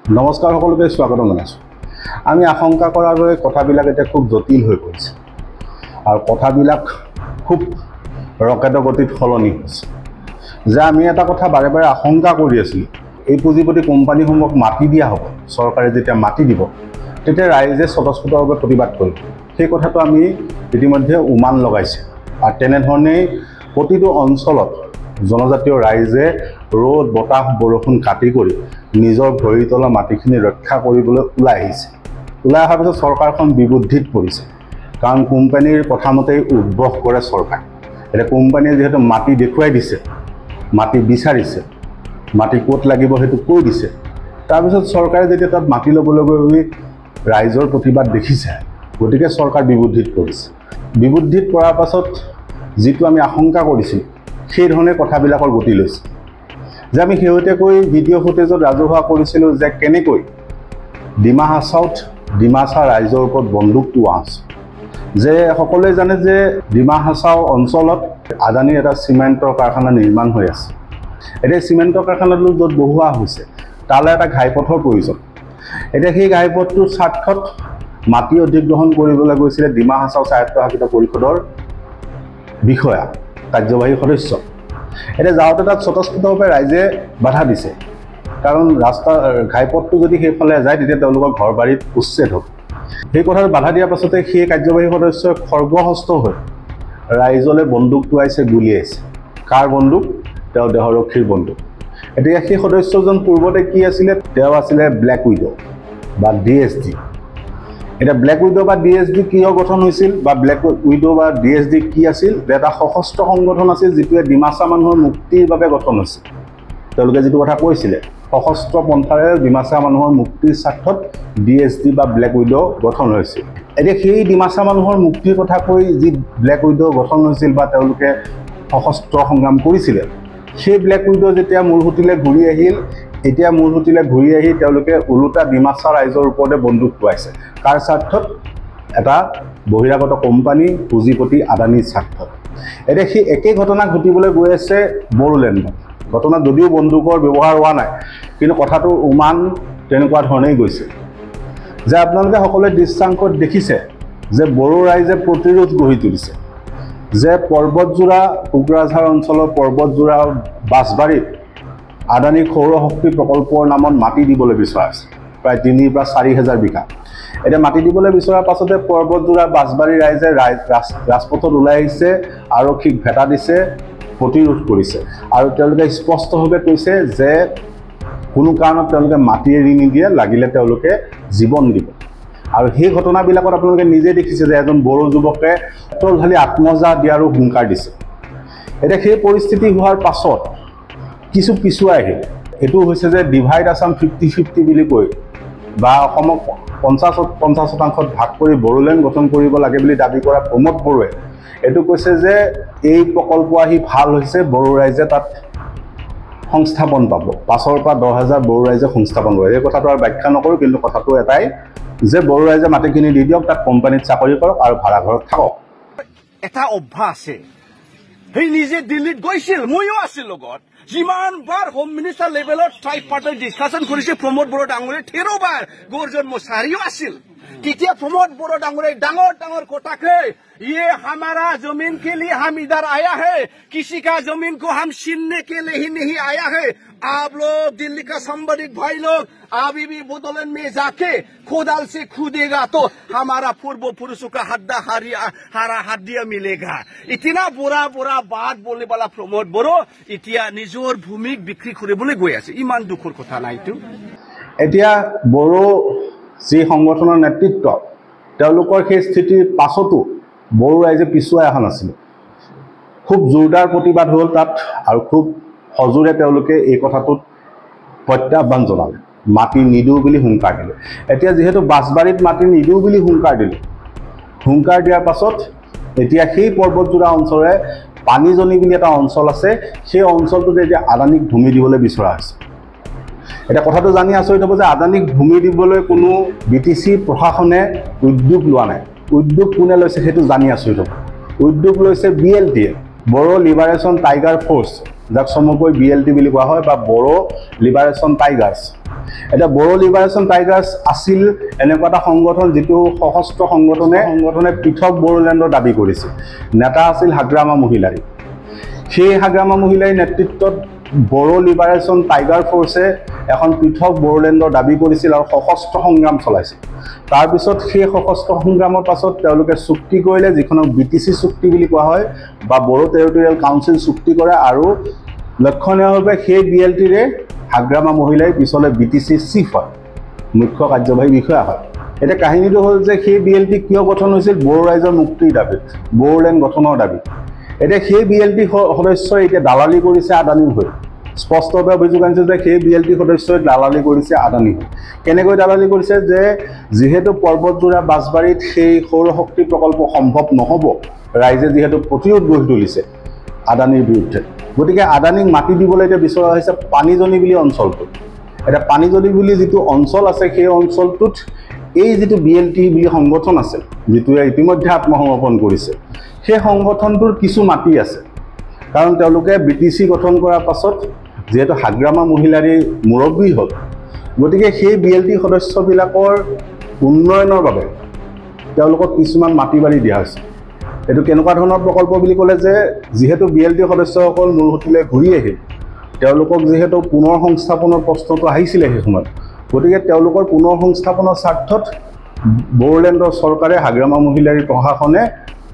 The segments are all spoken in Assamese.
নমস্কাৰ সকলোকে স্বাগতম জনাইছোঁ। আমি আশংকা কৰাৰ দৰে কথাবিলাক এতিয়া খুব জটিল হৈ পৰিছে আৰু কথাবিলাক খুব ৰকেট গতিত সলনি হৈছে। যে আমি এটা কথা বাৰে বাৰে আশংকা কৰি আছিলোঁ, এই পুঁজিপতি কোম্পানীসমূহক মাটি দিয়া হ'ব, চৰকাৰে যেতিয়া মাটি দিব তেতিয়া ৰাইজে স্বতঃস্ফূৰ্তভাৱে প্ৰতিবাদ কৰিব। সেই কথাটো আমি ইতিমধ্যে উমান লগাইছে আৰু তেনেধৰণেই প্ৰতিটো অঞ্চলত জনজাতীয় ৰাইজে ৰ'দ বতাহ বৰষুণ কাটি কৰি নিজৰ ভৰি তলা মাটিখিনি ৰক্ষা কৰিবলৈ ওলাই আহিছে। ওলাই অহাৰ পিছত চৰকাৰখন বিবুদ্ধিত পৰিছে, কাৰণ কোম্পানীৰ কথামতেই উদ্ভৱ কৰে চৰকাৰ। এতিয়া কোম্পানীয়ে যিহেতু মাটি দেখুৱাই দিছে, মাটি বিচাৰিছে, মাটি ক'ত লাগিব সেইটো কৈ দিছে, তাৰপিছত চৰকাৰে যেতিয়া তাত মাটি ল'বলৈ গৈ ৰাইজৰ প্ৰতিবাদ দেখিছে, গতিকে চৰকাৰ বিবুদ্ধিত পৰিছে। বিবুদ্ধিত পৰাৰ পাছত যিটো আমি আশংকা কৰিছিলোঁ সেই ধৰণে কথাবিলাকৰ গতি লৈছে। যে আমি শেহতীয়াকৈ ভিডিঅ' ফুটেজত ৰাজহুৱা কৰিছিলোঁ যে কেনেকৈ ডিমা হাছাওত ডিমাছা ৰাইজৰ ওপৰত বন্দুক টোৱা হৈছে। যে সকলোৱে জানে যে ডিমা হাছাও অঞ্চলত আদানীৰ এটা চিমেণ্টৰ কাৰখানা নিৰ্মাণ হৈ আছে। এতিয়া চিমেণ্টৰ কাৰখানাটো য'ত বহোৱা হৈছে তালৈ এটা ঘাইপথৰ প্ৰয়োজন। এতিয়া সেই ঘাইপথটোৰ স্বাৰ্থত মাটি অধিগ্ৰহণ কৰিবলৈ গৈছিলে ডিমা হাছাও স্বায়ত্তশাসিত পৰিষদৰ বিষয়া, কাৰ্যবাহী সদস্য। এতিয়া যাওঁতে তাত স্বতঃস্ফূৰ্তভাৱে ৰাইজে বাধা দিছে, কাৰণ ঘাইপথটো যদি সেইফালে যায় তেতিয়া তেওঁলোকৰ ঘৰ বাৰীত উচ্ছেদ হ'ব। সেই কথাত বাধা দিয়াৰ পাছতে সেই কাৰ্যবাহী সদস্যই খৰ্গহস্ত হৈ ৰাইজলৈ বন্দুক টোৱাইছে, গুলিয়াইছে। কাৰ বন্দুক? তেওঁ দেহৰক্ষীৰ বন্দুক। এতিয়া সেই সদস্যজন পূৰ্বতে কি আছিলে? তেওঁ আছিলে ব্লেক উইডো বা DSD। এতিয়া ব্লেক উইডো বা DSD কিয় গঠন হৈছিল, বা ব্লেক উইডো বা DSD কি আছিল? এটা সশস্ত্ৰ সংগঠন আছিল যিটোৱে ডিমাছা মানুহৰ মুক্তিৰ বাবে গঠন হৈছিল। তেওঁলোকে যিটো কথা কৈছিলে, সশস্ত্ৰ পন্থাৰে ডিমাছা মানুহৰ মুক্তিৰ স্বাৰ্থত DSD বা ব্লেক উইডো গঠন হৈছিল। এতিয়া সেই ডিমাছা মানুহৰ মুক্তিৰ কথা কৈ যি ব্লেক উইডো গঠন হৈছিল বা তেওঁলোকে সশস্ত্ৰ সংগ্ৰাম কৰিছিলে, সেই ব্লেক উইডো যেতিয়া মূলসুঁতিলৈ ঘূৰি আহিল, এতিয়া মূলসুঁতিলৈ ঘূৰি আহি তেওঁলোকে ওলোটা ডিমাছা ৰাইজৰ ওপৰতে বন্দুক টোৱাইছে। কাৰ স্বাৰ্থত? এটা বহিৰাগত কোম্পানী পুঁজিপতি আদানীৰ স্বাৰ্থত। এতিয়া সেই একেই ঘটনা ঘটিবলৈ গৈ আছে বড়োলেণ্ডত। ঘটনা যদিও বন্দুকৰ ব্যৱহাৰ হোৱা নাই, কিন্তু কথাটো উমান তেনেকুৱা ধৰণেই গৈছে। যে আপোনালোকে সকলোৱে দৃশ্যাংশত দেখিছে যে বড়ো ৰাইজে প্ৰতিৰোধ গঢ়ি তুলিছে, যে পৰ্বতজোৰা কোকৰাঝাৰ অঞ্চলৰ পৰ্বতজোৰা বাছবাৰীত আদানী সৌৰশক্তি প্ৰকল্পৰ নামত মাটি দিবলৈ বিচৰা হৈছে, প্ৰায় 3,000 পৰা 4,000 বিঘা। এতিয়া মাটি দিবলৈ বিচৰাৰ পাছতে পৰ্বতজোৰা বাছবাৰী ৰাইজে ৰাজপথত ওলাই আহিছে, আৰক্ষীক ভেটা দিছে, প্ৰতিৰোধ কৰিছে আৰু তেওঁলোকে স্পষ্টভাৱে কৈছে যে কোনো কাৰণত তেওঁলোকে মাটি এৰি নিদিয়ে, লাগিলে তেওঁলোকে জীৱন দিব। আৰু সেই ঘটনাবিলাকত আপোনালোকে নিজে দেখিছে যে এজন বড়ো যুৱকে পেট্ৰল ঢালি আত্মহত্যা দিয়াৰো হুংকাৰ দিছে। এতিয়া সেই পৰিস্থিতি হোৱাৰ পাছত কিছু পিছুৱাই আহিল। এইটো হৈছে যে ডিভাইড আছাম 50-50 বুলি কৈ বা অসমক 50% ভাগ কৰি বড়োলেণ্ড গঠন কৰিব লাগে বুলি দাবী কৰা প্ৰমোদ বড়োৱে এইটো কৈছে যে এই প্ৰকল্প আহি ভাল হৈছে, বড়ো ৰাইজে তাত সংস্থাপন পাব, 5,000 পৰা 10,000 বড়ো ৰাইজে সংস্থাপন পাব। এই কথাটো আৰু ব্যাখ্যা নকৰোঁ, কিন্তু কথাটো এটাই যে বড়ো ৰাইজে মাটিখিনি দি দিয়ক, তাত কোম্পানীত চাকৰি কৰক আৰু ভাড়া ঘৰত থাকক। এটা অভ্যাস আছে, সেই নিজে দিল্লীত গৈছিল, ময়ো আছিল লগত। যিমান বাৰ হোম মিনিষ্টাৰ লেভেলত ট্ৰাইব পাৰ্টিৰ ডিছকাশ্যন কৰিছে প্ৰমোদ বড়ো ডাঙৰীয়ে 13 বাৰ গৰ্জন মোছাৰীও আছিল। তেতিয়া প্ৰমোদ বড়ো ডাঙৰীয়ে ডাঙৰ ডাঙৰ কথাকে ये हमारा जमीन के लिए हम इधर आया है, किसी का जमीन को हम छीनने के लिए ही नहीं आया है। आप लोग दिल्ली का संबंधित भाई लोग अभी भी बोतलन में जाके खोदाल से खोदेगा तो हमारा पूर्व पुरुषों का हारा हड्डियां मिलेगा। इतना बुरा बुरा बात बोलने वाला प्रमोद बड़ो इतिया निजोर भूमिक बिक्री কৰিবলৈ গৈ আছে। ইমান দুখৰ কথা নাইতো। এতিয়া বড়ো যি সংগঠনৰ নেতৃত্ব, তেওঁলোকৰ সেই স্থিতিৰ পাছতো বড়ো ৰাইজে পিছুৱাই অহা নাছিলে। খুব জোৰদাৰ প্ৰতিবাদ হ'ল তাত আৰু খুব সজোৰে তেওঁলোকে এই কথাটোত প্ৰত্যাহ্বান জনালে, মাটি নিদিওঁ বুলি হুংকাৰ দিলে। এতিয়া যিহেতু বাছবাৰীত মাটি নিদিওঁ বুলি হুংকাৰ দিলে, হুংকাৰ দিয়াৰ পাছত এতিয়া সেই পৰ্বতজোৰা অঞ্চলৰে পানীজনী বুলি এটা অঞ্চল আছে, সেই অঞ্চলটোত এতিয়া আদানীক ভূমি দিবলৈ বিচৰা হৈছে। এতিয়া কথাটো জানি আচৰিত হ'ব যে আদানীক ভূমি দিবলৈ কোনো BTC প্ৰশাসনে উদ্যোগ লোৱা নাই। উদ্যোগ কোনে লৈছে সেইটো জানি আচৰিত হ'ব। উদ্যোগ লৈছে BLT, Bodo liberation tiger force, যাক চমুকৈ BLT বুলি কোৱা হয় বা বড়ো লিবাৰেশ্যন টাইগাৰ্ছ। এটা বড়ো লিবাৰেশ্যন টাইগাৰ্ছ আছিল এনেকুৱা এটা সংগঠন যিটো সশস্ত্ৰ সংগঠনে পৃথক বড়োলেণ্ডৰ দাবী কৰিছিল। নেতা আছিল হাগ্ৰামা মহিলাৰী। সেই হাগ্ৰামা মহিলাৰীৰ নেতৃত্বত বড়ো লিবাৰেশ্যন টাইগাৰ ফ'ৰ্চে এখন পৃথক বড়োলেণ্ডৰ দাবী কৰিছিল আৰু সশস্ত্ৰ সংগ্ৰাম চলাইছিল। তাৰপিছত সেই সশস্ত্ৰ সংগ্ৰামৰ পাছত তেওঁলোকে চুক্তি কৰিলে, যিখনক BTC চুক্তি বুলি কোৱা হয় বা বড়ো টেৰিটৰিয়েল কাউন্সিল চুক্তি কৰে, আৰু লক্ষণীয়ভাৱে সেই BLTৰে হাগ্ৰামা মহিলাই পিছলৈ BTC চিফ হয়, মুখ্য কাৰ্যবাহী বিষয়া হয়। এতিয়া কাহিনীটো হ'ল যে সেই BLT কিয় গঠন হৈছিল? বড়ো ৰাইজৰ মুক্তিৰ দাবীত, বড়োলেণ্ড গঠনৰ দাবীত। এতিয়া সেই BLT সদস্যই এতিয়া দালালি কৰিছে আদানীৰ হৈ। স্পষ্টভাৱে অভিযোগ আনিছে যে সেই BLT সদস্যই দালালি কৰিছে আদানী হৈ। কেনেকৈ দালালি কৰিছে? যে যিহেতু পৰ্বতজোৰা বাছবাৰীত সেই সৌৰশক্তি প্ৰকল্প সম্ভৱ নহ'ব, ৰাইজে যিহেতু প্ৰতিৰোধ গঢ়ি তুলিছে আদানীৰ বিৰুদ্ধে, গতিকে আদানীক মাটি দিবলৈ এতিয়া বিচৰা হৈছে পানীজনী বুলি অঞ্চলটোত। এতিয়া পানীজনী বুলি যিটো অঞ্চল আছে, সেই অঞ্চলটোত এই যিটো BLT বুলি সংগঠন আছে, যিটোৱে ইতিমধ্যে আত্মসমৰ্পণ কৰিছে, সেই সংগঠনটোৰ কিছু মাটি আছে। কাৰণ তেওঁলোকে BTC গঠন কৰাৰ পাছত যিহেতু হাগ্ৰামা মহিলাৰী মুৰব্বী হ'ল, গতিকে সেই BLT সদস্যবিলাকৰ উন্নয়নৰ বাবে তেওঁলোকক কিছুমান মাটি বাৰী দিয়া হৈছে। এইটো কেনেকুৱা ধৰণৰ প্ৰকল্প বুলি ক'লে যে যিহেতু BLT সদস্যসকল মূলসুঁতিলৈ ঘূৰি আহিল, তেওঁলোকক যিহেতু পুনৰ সংস্থাপনৰ প্ৰশ্নটো আহিছিলে সেই সময়ত, গতিকে তেওঁলোকৰ পুনৰ সংস্থাপনৰ স্বাৰ্থত বড়োলেণ্ডৰ চৰকাৰে, হাগ্ৰামা মহিলাৰী প্ৰশাসনে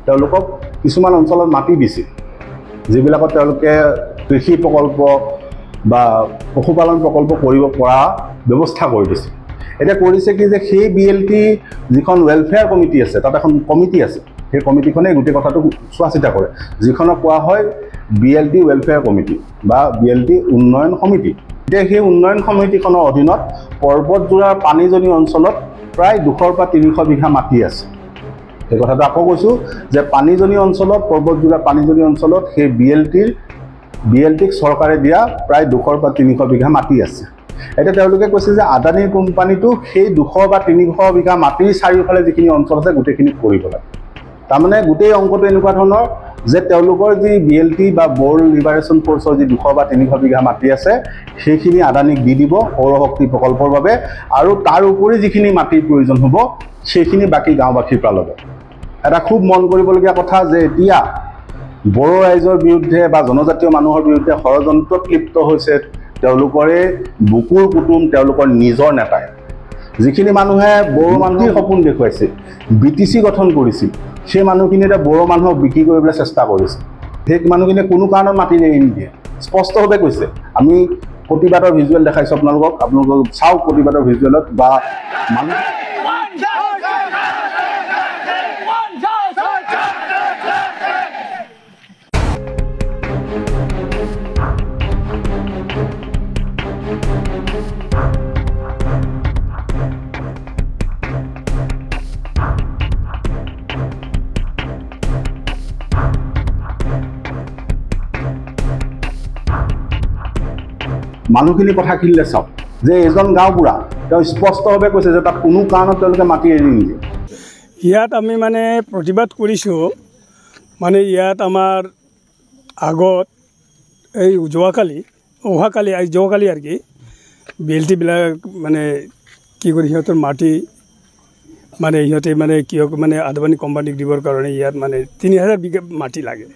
তেওঁলোকক কিছুমান অঞ্চলত মাটি দিছিল, যিবিলাকত তেওঁলোকে কৃষি প্ৰকল্প বা পশুপালন প্ৰকল্প কৰিব পৰা ব্যৱস্থা কৰি দিছিল। এতিয়া কৰিছে কি যে সেই BLT যিখন ৱেলফেয়াৰ কমিটি আছে, তাত এখন কমিটি আছে, সেই কমিটিখনে গোটেই কথাটো চোৱা চিতা কৰে, যিখনক কোৱা হয় BLT ৱেলফেয়াৰ কমিটি বা BLT উন্নয়ন সমিতি। এতিয়া সেই উন্নয়ন সমিতিখনৰ অধীনত পৰ্বতজোৰাৰ পানীজনী অঞ্চলত প্ৰায় 200 পৰা 300 বিঘা মাটি আছে। এই কথাটো আকৌ কৈছোঁ যে পানীজনী অঞ্চলত, পৰ্বতজোৰা পানীজনী অঞ্চলত সেই BLTক চৰকাৰে দিয়া প্ৰায় 200 পৰা 300 বিঘা মাটি আছে। এতিয়া তেওঁলোকে কৈছে যে আদানী কোম্পানীটো সেই 200 বা 300 বিঘা মাটিৰ চাৰিওফালে যিখিনি অঞ্চল আছে গোটেইখিনি কৰিব লাগে। তাৰমানে গোটেই অংকটো এনেকুৱা ধৰণৰ যে তেওঁলোকৰ যি BLT বা বড়ো লিবাৰেশ্যন ফ'ৰ্চৰ যি 200 বা 300 বিঘা মাটি আছে, সেইখিনি আদানীক দি দিব সৌৰশক্তি প্ৰকল্পৰ বাবে, আৰু তাৰ উপৰি যিখিনি মাটিৰ প্ৰয়োজন হ'ব সেইখিনি বাকী গাঁওবাসীৰ পৰা ল'ব। এটা খুব মন কৰিবলগীয়া কথা যে এতিয়া বড়ো ৰাইজৰ বিৰুদ্ধে বা জনজাতীয় মানুহৰ বিৰুদ্ধে ষড়যন্ত্ৰত লিপ্ত হৈছে তেওঁলোকৰে বুকুৰ কুটুম, তেওঁলোকৰ নিজৰ নেতাই। যিখিনি মানুহে বড়ো মানুহৰ সপোন দেখুৱাইছিল, BTC গঠন কৰিছিল, সেই মানুহখিনি এতিয়া বড়ো মানুহক বিক্ৰী কৰিবলৈ চেষ্টা কৰিছে। সেই মানুহখিনিয়ে কোনো কাৰণত মাটি এৰি নিদিয়ে, স্পষ্টভাৱে কৈছে। আমি প্ৰতিবাদৰ ভিজুৱেল দেখাইছোঁ আপোনালোকক চাওক প্ৰতিবাদৰ ভিজুৱেলত বা মানুহ মানুহখিনি কথাখিনিলে চাওক যে এজন গাঁওবুঢ়া তেওঁ স্পষ্টভাৱে কৈছে যে তাত কোনো কাৰণত তেওঁলোকে মাটি এৰি নিদিয়ে। ইয়াত আমি মানে প্ৰতিবাদ কৰিছোঁ, মানে ইয়াত আমাৰ আগত এই যোৱাকালি আৰু কি BLTবিলাক মানে কি কৰি সিহঁতৰ মাটি মানে সিহঁতে মানে কিয় মানে আদানী কোম্পানীক দিবৰ কাৰণে ইয়াত মানে 3000 বিঘা মাটি লাগে।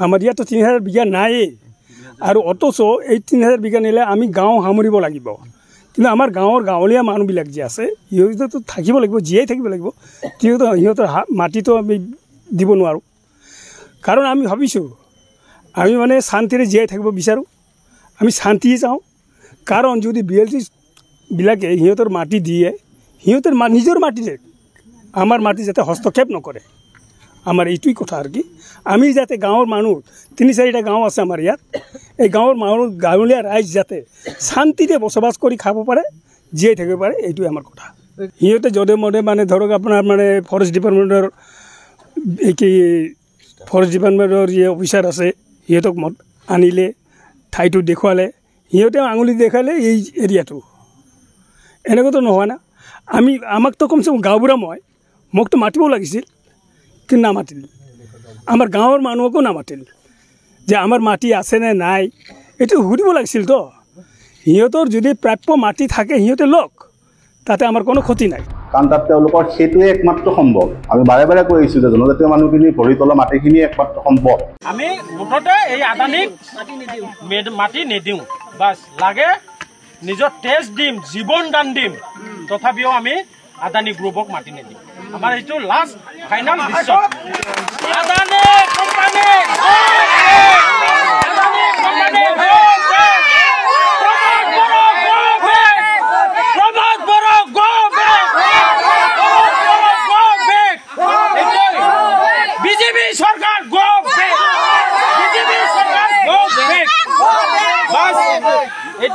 আমাৰ ইয়াততো 3000 বিঘা নায়েই, আৰু অথচ এই 3000 বিঘা নিলে আমি গাঁও সামৰিব লাগিব। কিন্তু আমাৰ গাঁৱলীয়া মানুহবিলাক যে আছে সিহঁতেতো থাকিব লাগিব, জীয়াই থাকিব লাগিব, সিহঁতৰ মাটিটো আমি দিব নোৱাৰোঁ। কাৰণ আমি ভাবিছোঁ আমি মানে শান্তিৰে জীয়াই থাকিব বিচাৰোঁ, আমি শান্তিয়ে চাওঁ। কাৰণ যদি BLTবিলাকে সিহঁতৰ মাটি দিয়ে, সিহঁতৰ নিজৰ মাটিৰে আমাৰ মাটি যাতে হস্তক্ষেপ নকৰে, আমাৰ এইটোৱেই কথা আৰু কি। আমি যাতে গাঁৱৰ মানুহ 3-4টা গাঁও আছে আমাৰ ইয়াত, এই গাঁৱৰ মানুহ গাঁৱলীয়া ৰাইজ যাতে শান্তিৰে বসবাস কৰি খাব পাৰে, জীয়াই থাকিব পাৰে, এইটোৱে আমাৰ কথা। সিহঁতে যধে মধে মানে ধৰক আপোনাৰ মানে ফৰেষ্ট ডিপাৰ্টমেণ্টৰ যি অফিচাৰ আছে সিহঁতক আনিলে, ঠাইটো দেখুৱালে, সিহঁতে আঙুলি দেখালে এই এৰিয়াটো। এনেকুৱাতো নহয় না। আমাকতো কমচে কম গাঁওবুঢ়া মোকতো মাতিব লাগিছিল, কিন্তু নামাতিল। আমাৰ গাঁৱৰ মানুহকো নামাতিল যে আমাৰ মাটি আছেনে নাই এইটো সুধিব লাগিছিলতো সিহঁতৰ যদি প্ৰাপ্য মাটি থাকে সিহঁতে লওক তাতে আমাৰ কোনো ক্ষতি নাই কাৰণ তাত তেওঁলোকৰ সেইটোৱে একমাত্ৰ সম্ভৱ আমি বাৰে বাৰে কৈ আহিছোঁ যে জনজাতীয় মানুহখিনি ভৰি তলা মাটিখিনি একমাত্ৰ সম্ভৱ আমি মুঠতে এই আদানীক মাটি নিদিওঁ বাছ লাগে নিজৰ তেজ দিম জীৱন দান দিম তথাপিও আমি আদানী গ্ৰুপক মাটি নিদিওঁ আমাৰ এইটো last final decision Adani company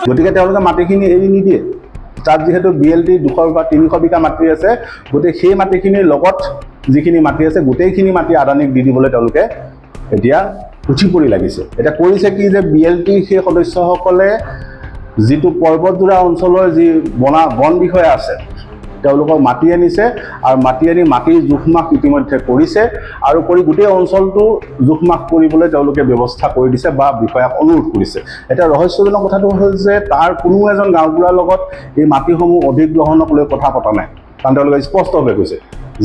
গতিকে তেওঁলোকে মাটিখিনি এৰি নিদিয়ে তাত যিহেতু BLT 200 বা 300 বিঘা মাটি আছে গতিকে সেই মাটিখিনিৰ লগত যিখিনি মাটি আছে গোটেইখিনি মাটি আদানীক দি দিবলৈ তেওঁলোকে এতিয়া উঠি পৰি লাগিছে এতিয়া কৰিছে কি যে BLT সেই সদস্যসকলে যিটো পৰ্বতজোৰা অঞ্চলৰ যি বন বিষয়া আছে তেওঁলোকক মাটি আনিছে আৰু মাটি আনি মাটিৰ জোখমাখ ইতিমধ্যে কৰিছে আৰু কৰি গোটেই অঞ্চলটো জোখমাখ কৰিবলৈ তেওঁলোকে ব্যৱস্থা কৰি দিছে বা বিষয়াক অনুৰোধ কৰিছে এটা ৰহস্যজনক কথাটো হ'ল যে তাৰ কোনো এজন গাঁওবুঢ়াৰ লগত এই মাটিসমূহ অধিগ্ৰহণক লৈ কথা পতা নাই কাৰণ তেওঁলোকে স্পষ্টভাৱে কৈছে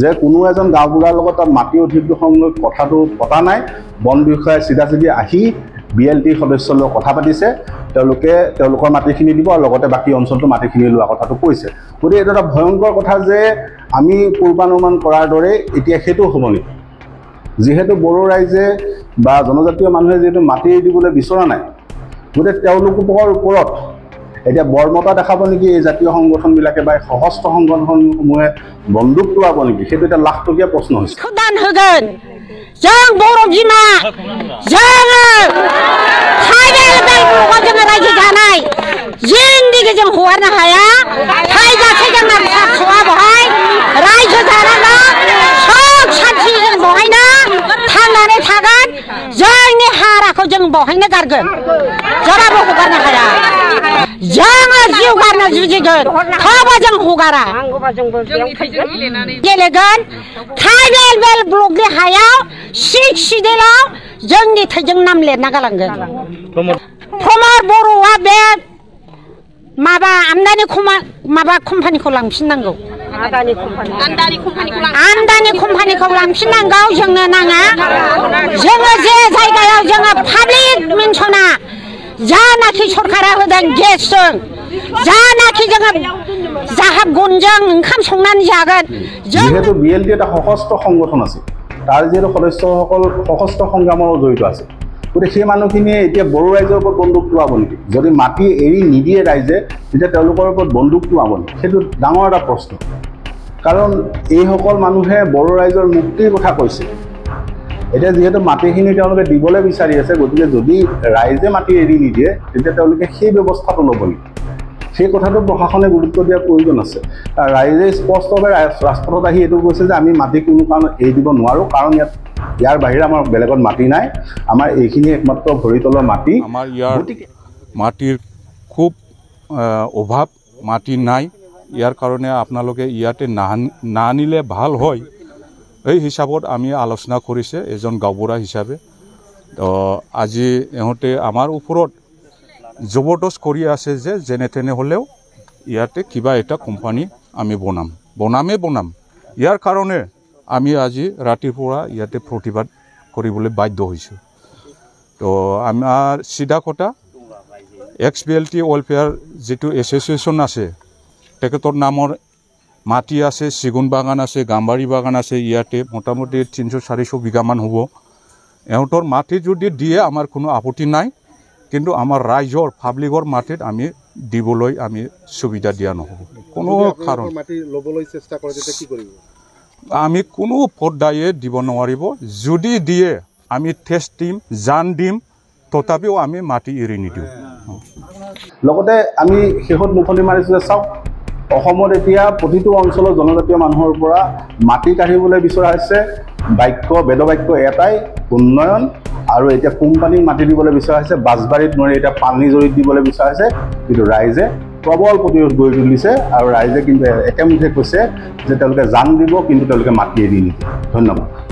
যে কোনো এজন গাঁওবুঢ়াৰ লগত তাত মাটি অধিগ্ৰহণ লৈ কথাটো পতা নাই বন বিষয়াই চিধা আহি BLT সদস্যৰ লগত কথা পাতিছে তেওঁলোকে তেওঁলোকৰ মাটিখিনি দিব আৰু লগতে বাকী অঞ্চলটো মাটিখিনি লোৱা কথাটো কৈছে গতিকে এইটো এটা ভয়ংকৰ কথা যে আমি পূৰ্বানুমান কৰাৰ দৰে এতিয়া সেইটো হ'ব নেকি যিহেতু বড়ো ৰাইজে বা জনজাতীয় মানুহে যিহেতু মাটি দিবলৈ বিচৰা নাই গতিকে তেওঁলোকৰ ওপৰত এতিয়া বৰ্মতা দেখাব নেকি এই জাতীয় সংগঠনবিলাকে বা সশস্ত্ৰ সংগঠনসমূহে বন্দুক লোৱাব নেকি সেইটো এটা লাখটকীয়া প্ৰশ্ন হৈছে जों बर' बिमा जोङो ट्राइबेल बेलबुगाव जोङो रायजो जानाय जिन्दगि जों हगारनो हाया थैजासे जोंना फिसा बहाय रायजो जानांगौ सुख सान्थि जों बहायनो थांनानै थागोन जोंनि हाराखौ जों बहायनो गारगोन जेरावबो हगारनो हाया जोङो जिउ गारनो जुजिगोन थेवबो जों हगारा गेलेगोन ट्राइबेल बेल ब्लकनि हायाव सिदेलाव जोंनि थैजों नाम लिरना गालांगोन प्रमद बर'आ बे माबा आमदानि कम्पानिखौ लांफिननांगौ आमदानि कम्पानिखौ लांफिननांगौ जोंनो नाङा जोङो जे जायगायाव जोङो पाब्लिक मेनसना जानाखि सरकारा होदों गेसजों जानाखि जोङो जाहाब गनजों ओंखाम संनानै जागोन যেহেতু BLT এটা সশস্ত্ৰ সংগঠন আছে তাৰ যিহেতু সদস্যসকল সশস্ত্ৰ সংগ্ৰামৰ জড়িত আছে গতিকে সেই মানুহখিনিয়ে এতিয়া বড়ো ৰাইজৰ ওপৰত বন্দুক লোৱাব নেকি যদি মাটি এৰি নিদিয়ে ৰাইজে তেতিয়া তেওঁলোকৰ ওপৰত বন্দুক লোৱাব নেকি সেইটো ডাঙৰ এটা প্ৰশ্ন কাৰণ এইসকল মানুহে বড়ো ৰাইজৰ মুক্তিৰ কথা কৈছে এতিয়া যিহেতু মাটিখিনি তেওঁলোকে দিবলৈ বিচাৰি আছে গতিকে যদি ৰাইজে মাটি এৰি নিদিয়ে তেতিয়া তেওঁলোকে সেই ব্যৱস্থাটো ল'ব নেকি সেই কথাটো প্ৰশাসনে গুৰুত্ব দিয়াৰ প্ৰয়োজন আছে ৰাইজে স্পষ্টভাৱে ৰাজপথত আহি এইটো কৈছে যে আমি মাটি কোনো কাৰণত এৰি দিব নোৱাৰোঁ কাৰণ ইয়াৰ বাহিৰে আমাৰ বেলেগত মাটি নাই আমাৰ এইখিনি একমাত্ৰ ভৰিতলৰ মাটি আমাৰ ইয়াৰ মাটিৰ খুব অভাৱ মাটি নাই ইয়াৰ কাৰণে আপোনালোকে ইয়াতে নানিলে ভাল হয় এই হিচাপত আমি আলোচনা কৰিছে এজন গাঁওবুঢ়া হিচাপে তো আজি ইহঁতে আমাৰ ওপৰত জবৰদস্ত কৰি আছে যে যেনে তেনে হ'লেও ইয়াতে কিবা এটা কোম্পানী আমি বনাম ইয়াৰ কাৰণে আমি আজি ৰাতিপুৱা ইয়াতে প্ৰতিবাদ কৰিবলৈ বাধ্য হৈছোঁ তো আমাৰ চিধা কথা XBLT ৱেলফেয়াৰ যিটো এছ'চিয়েশ্যন আছে তেখেতৰ নামৰ মাটি আছে চিগুন বাগান আছে গাম্বাৰী বাগান আছে ইয়াতে মোটামুটি 300-400 বিঘামান হ'ব ইহঁতৰ মাটি যদি দিয়ে আমাৰ কোনো আপত্তি নাই কিন্তু আমাৰ ৰাইজৰ পাব্লিকৰ মাটিত আমি দিবলৈ আমি সুবিধা দিয়া নহ'ব কোনো কাৰণ মাটি ল'বলৈ চেষ্টা কৰে তেতিয়া কি কৰিব আমি কোনো পৰ্যায়ে দিব নোৱাৰিব যদি দিয়ে আমি টেষ্ট দিম জান দিম তথাপিও আমি মাটি এৰি নিদিওঁ লগতে আমি শেষত মুখনি মাৰিছোঁ যে চাওক অসমত এতিয়া প্ৰতিটো অঞ্চলৰ জনজাতীয় মানুহৰ পৰা মাটি কাঢ়িবলৈ বিচৰা হৈছে বেদবাক্য এটাই উন্নয়ন আৰু এতিয়া কোম্পানীক মাটি দিবলৈ বিচৰা হৈছে বাছবাৰীত নোৱাৰি এতিয়া পানী জৰিত দিবলৈ বিচৰা হৈছে কিন্তু ৰাইজে প্ৰবল প্ৰতিৰোধ গঢ়ি তুলিছে আৰু ৰাইজে কিন্তু একেমুখে কৈছে যে তেওঁলোকে জান দিব কিন্তু তেওঁলোকে মাটি এৰি নিদিয়ে ধন্যবাদ